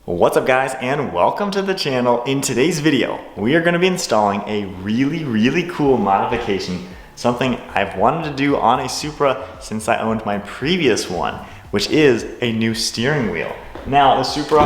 What's up guys, and welcome to the channel. In today's video, we are going to be installing a really cool modification, something I've wanted to do on a Supra since I owned my previous one, which is a new steering wheel. Now the Supra,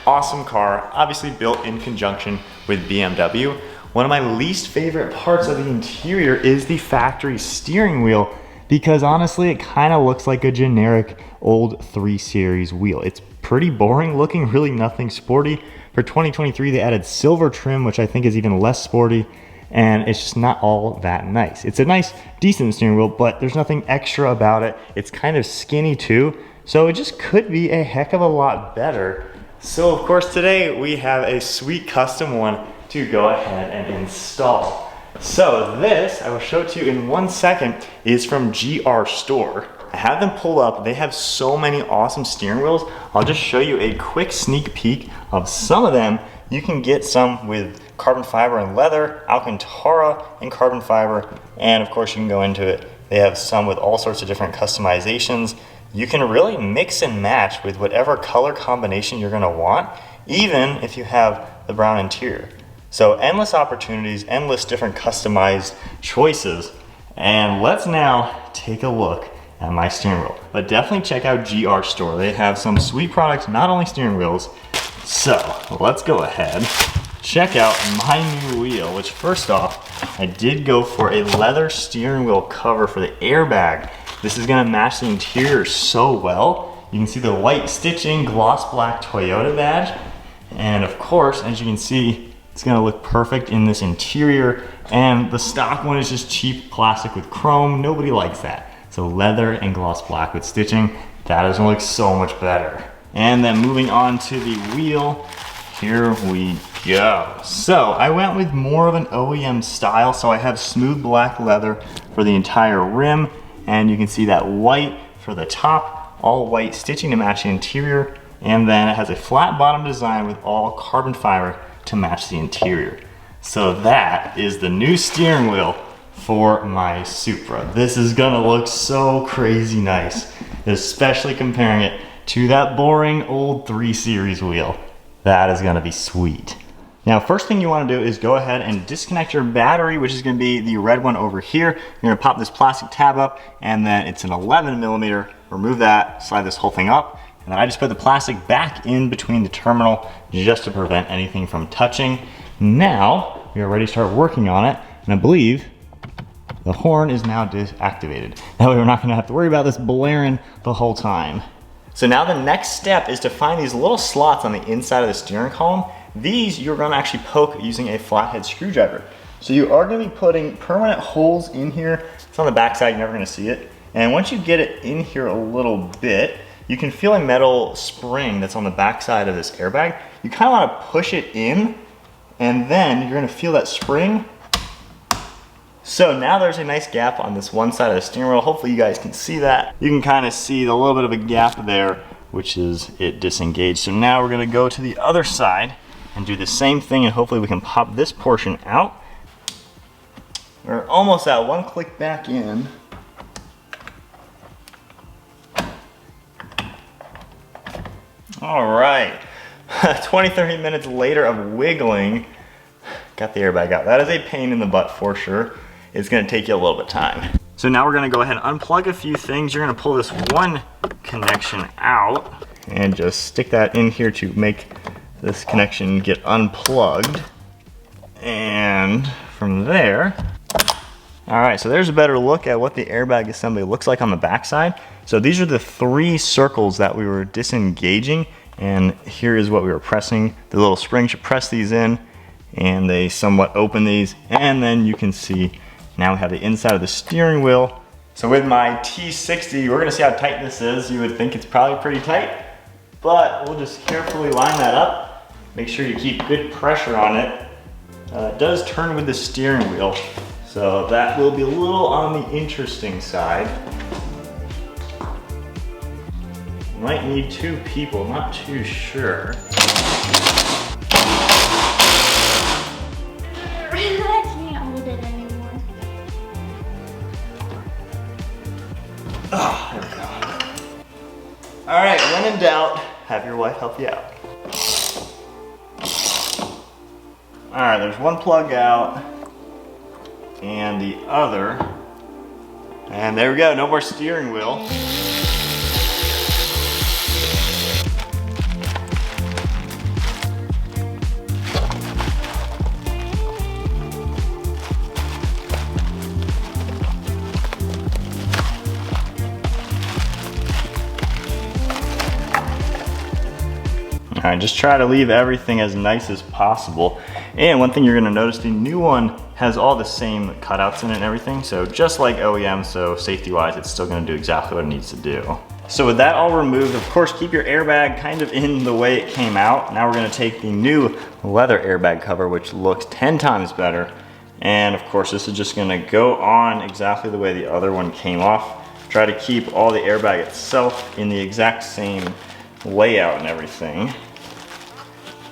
awesome car, obviously built in conjunction with BMW. One of my least favorite parts of the interior is the factory steering wheel, because honestly it kind of looks like a generic old 3 Series wheel. It's pretty boring looking, really nothing sporty. For 2023 they added silver trim, which I think is even less sporty, and it's just not all that nice. It's a nice, decent steering wheel, but there's nothing extra about it. It's kind of skinny too, so it just could be a heck of a lot better. So of course today we have a sweet custom one to go ahead and install. So this, I will show it to you in 1 second, is from GR Store. I have them pulled up. They have so many awesome steering wheels. I'll just show you a quick sneak peek of some of them. You can get some with carbon fiber and leather, alcantara and carbon fiber, and of course you can go into it. They have some with all sorts of different customizations. You can really mix and match with whatever color combination you're gonna want, even if you have the brown interior. So endless opportunities, endless different customized choices. And let's now take a look at my steering wheel. But definitely check out GR Store. They have some sweet products, not only steering wheels. So let's go ahead, check out my new wheel, which first off, I did go for a leather steering wheel cover for the airbag. This is gonna match the interior so well. You can see the white stitching, gloss black Toyota badge. And of course, as you can see, it's gonna look perfect in this interior. And the stock one is just cheap plastic with chrome. Nobody likes that. So leather and gloss black with stitching, that is gonna look so much better. And then moving on to the wheel, here we go. So I went with more of an OEM style, so I have smooth black leather for the entire rim, and you can see that white for the top, all white stitching to match the interior, and then it has a flat bottom design with all carbon fiber to match the interior. So that is the new steering wheel for my Supra. This is gonna look so crazy nice, especially comparing it to that boring old 3 Series wheel. That is gonna be sweet. Now, first thing you wanna do is go ahead and disconnect your battery, which is gonna be the red one over here. You're gonna pop this plastic tab up, and then it's an 11mm. Remove that, slide this whole thing up, and then I just put the plastic back in between the terminal just to prevent anything from touching. Now, we are ready to start working on it, and I believe the horn is now deactivated. That way we're not gonna have to worry about this blaring the whole time. So now the next step is to find these little slots on the inside of the steering column. These you're gonna actually poke using a flathead screwdriver. So you are gonna be putting permanent holes in here. It's on the back side, you're never gonna see it. And once you get it in here a little bit, you can feel a metal spring that's on the back side of this airbag. You kinda wanna push it in, and then you're gonna feel that spring. So now there's a nice gap on this one side of the steering wheel. Hopefully you guys can see that. You can kind of see a little bit of a gap there, which is it disengaged. So now we're gonna go to the other side and do the same thing, and hopefully we can pop this portion out. We're almost at one click back in. All right, 20-30 minutes later of wiggling, got the airbag out. That is a pain in the butt for sure. It's gonna take you a little bit of time. So now we're gonna go ahead and unplug a few things. You're gonna pull this one connection out and just stick that in here to make this connection get unplugged. And from there, all right, so there's a better look at what the airbag assembly looks like on the backside. So these are the 3 circles that we were disengaging, and here is what we were pressing. The little spring should press these in, and they somewhat open these, and then you can see now we have the inside of the steering wheel. So with my T60, we're gonna see how tight this is. You would think it's probably pretty tight, but we'll just carefully line that up. Make sure you keep good pressure on it. It does turn with the steering wheel, so that will be a little on the interesting side. Might need 2 people, not too sure. I can't hold it anymore. Oh, there we go. All right, when in doubt, have your wife help you out. All right, there's one plug out and the other. And there we go, no more steering wheel. All right, just try to leave everything as nice as possible. And one thing you're gonna notice, the new one has all the same cutouts in it and everything. So just like OEM, so safety-wise, it's still gonna do exactly what it needs to do. So with that all removed, of course, keep your airbag kind of in the way it came out. Now we're gonna take the new leather airbag cover, which looks 10 times better. And of course, this is just gonna go on exactly the way the other one came off. Try to keep all the airbag itself in the exact same layout and everything.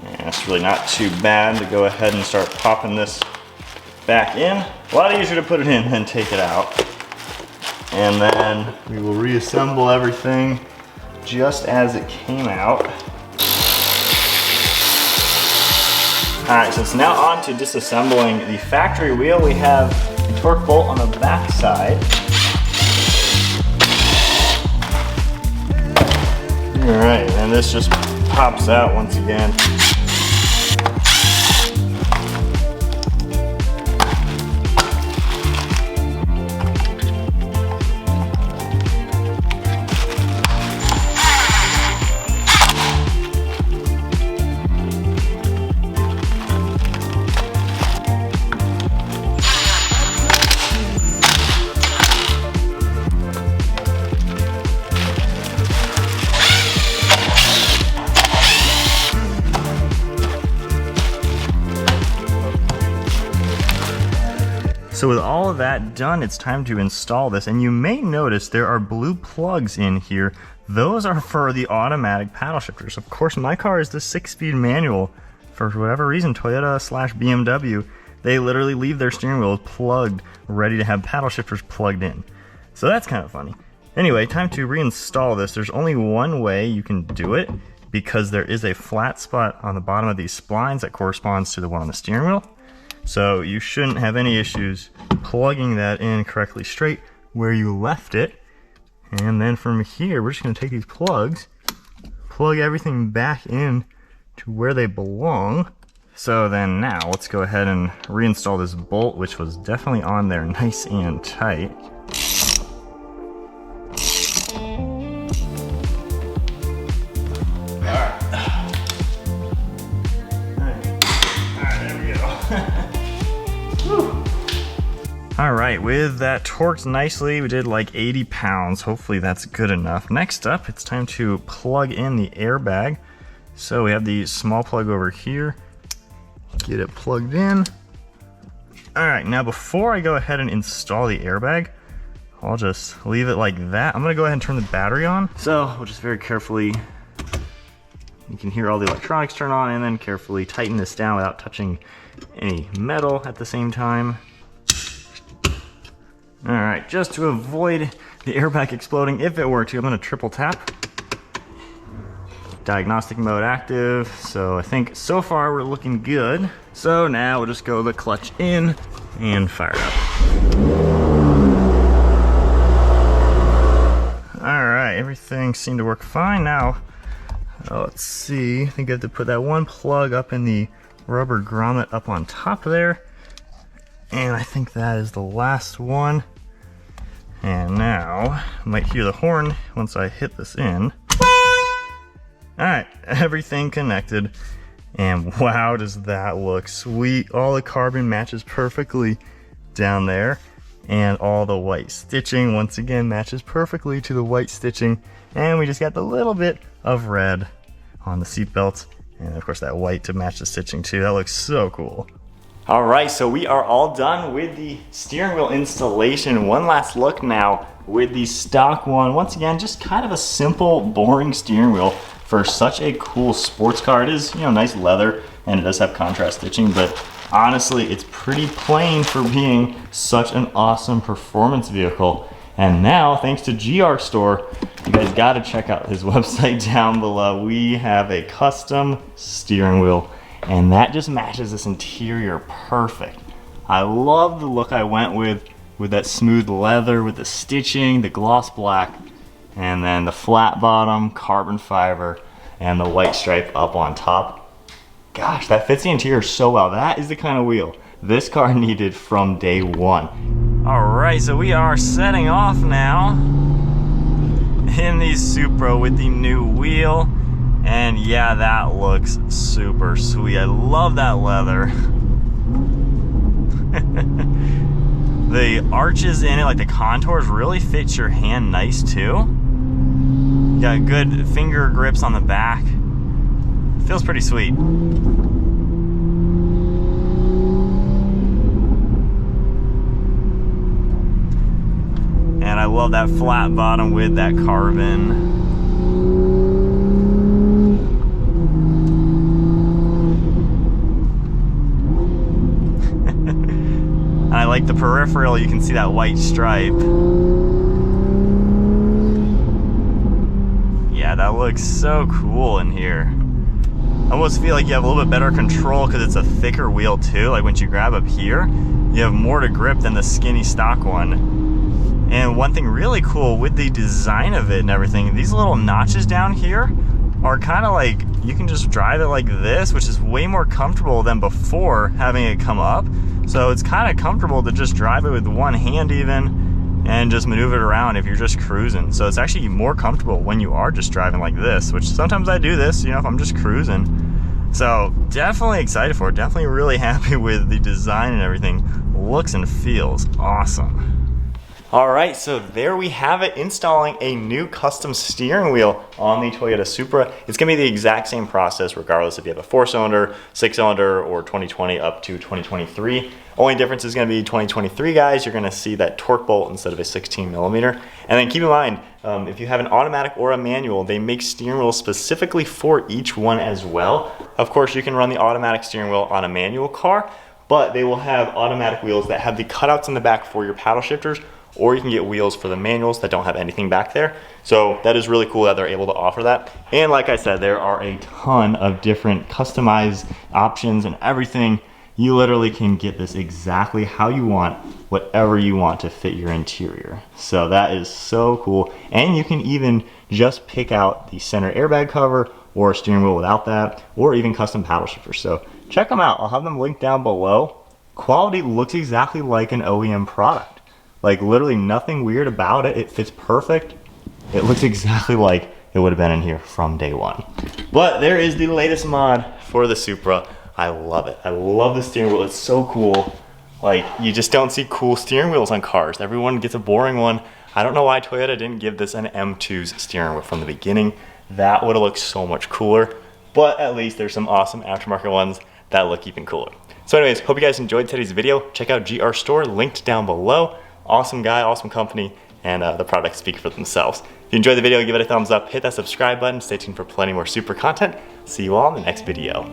And it's really not too bad to go ahead and start popping this back in. A lot easier to put it in than take it out. And then we will reassemble everything just as it came out. All right, so it's now on to disassembling the factory wheel. We have a torque bolt on the back side. All right, and this just pops out once again. So with all of that done, it's time to install this, and you may notice there are blue plugs in here. Those are for the automatic paddle shifters. Of course, my car is the 6-speed manual. For whatever reason, Toyota/BMW, they literally leave their steering wheels plugged, ready to have paddle shifters plugged in. So that's kind of funny. Anyway, time to reinstall this. There's only one way you can do it, because there is a flat spot on the bottom of these splines that corresponds to the one on the steering wheel. So you shouldn't have any issues plugging that in correctly straight where you left it. And then from here, we're just gonna take these plugs, plug everything back in to where they belong. So then now let's go ahead and reinstall this bolt, which was definitely on there nice and tight. All right, with that torqued nicely, we did like 80 pounds. Hopefully that's good enough. Next up, it's time to plug in the airbag. So we have the small plug over here. Get it plugged in. All right, now before I go ahead and install the airbag, I'll just leave it like that. I'm gonna go ahead and turn the battery on. So we'll just very carefully, you can hear all the electronics turn on, and then carefully tighten this down without touching any metal at the same time. All right, just to avoid the airbag exploding, if it were to, I'm gonna triple tap. Diagnostic mode active, so I think so far we're looking good. So now we'll just go the clutch in and fire up. All right, everything seemed to work fine. Now, let's see, I think I have to put that one plug up in the rubber grommet up on top there. And I think that is the last one. And now, you might hear the horn once I hit this in. Alright, everything connected. And wow, does that look sweet. All the carbon matches perfectly down there. And all the white stitching, once again, matches perfectly to the white stitching. And we just got the little bit of red on the seat belts. And of course that white to match the stitching too. That looks so cool. All right, so we are all done with the steering wheel installation. One last look now with the stock one. Once again, just kind of a simple, boring steering wheel for such a cool sports car. It is, nice leather, and it does have contrast stitching, but honestly, it's pretty plain for being such an awesome performance vehicle. And now, thanks to GR Store, you guys gotta check out his website down below. We have a custom steering wheel And that just matches this interior perfect. I love the look I went with that smooth leather, with the stitching, the gloss black, and then the flat bottom, carbon fiber, and the white stripe up on top. Gosh, that fits the interior so well. That is the kind of wheel this car needed from day one. All right, so we are setting off now in the Supra with the new wheel. And yeah, that looks super sweet. I love that leather. The arches in it, like the contours, really fit your hand nice too. You got good finger grips on the back. Feels pretty sweet. And I love that flat bottom with that carbon. I like the peripheral, you can see that white stripe. Yeah, that looks so cool in here. I almost feel like you have a little bit better control because it's a thicker wheel too. Like once you grab up here, you have more to grip than the skinny stock one. And one thing really cool with the design of it and everything, these little notches down here are kind of like, you can just drive it like this, which is way more comfortable than before having it come up. So it's kind of comfortable to just drive it with one hand even and just maneuver it around if you're just cruising. So it's actually more comfortable when you are just driving like this, which sometimes I do this, you know, if I'm just cruising. So definitely excited for it. Definitely really happy with the design and everything. Looks and feels awesome. All right, so there we have it, installing a new custom steering wheel on the Toyota Supra. It's gonna be the exact same process regardless if you have a 4-cylinder, 6-cylinder, or 2020 up to 2023. Only difference is gonna be 2023 guys, you're gonna see that torque bolt instead of a 16 millimeter. And then keep in mind, if you have an automatic or a manual, they make steering wheels specifically for each one as well. Of course, you can run the automatic steering wheel on a manual car, but they will have automatic wheels that have the cutouts in the back for your paddle shifters, or you can get wheels for the manuals that don't have anything back there. So that is really cool that they're able to offer that. And like I said, there are a ton of different customized options and everything. You literally can get this exactly how you want, whatever you want to fit your interior. So that is so cool. And you can even just pick out the center airbag cover or a steering wheel without that, or even custom paddle shifters. So check them out. I'll have them linked down below. Quality looks exactly like an OEM product. Like literally nothing weird about it. It fits perfect. It looks exactly like it would have been in here from day one. But there is the latest mod for the Supra. I love it. I love the steering wheel. It's so cool. Like you just don't see cool steering wheels on cars. Everyone gets a boring one. I don't know why Toyota didn't give this an M2's steering wheel from the beginning. That would have looked so much cooler. But at least there's some awesome aftermarket ones that look even cooler. So anyways, hope you guys enjoyed today's video. Check out GR Store, linked down below. Awesome guy, awesome company, and the products speak for themselves. If you enjoyed the video, give it a thumbs up, hit that subscribe button, stay tuned for plenty more Supra content. See you all in the next video.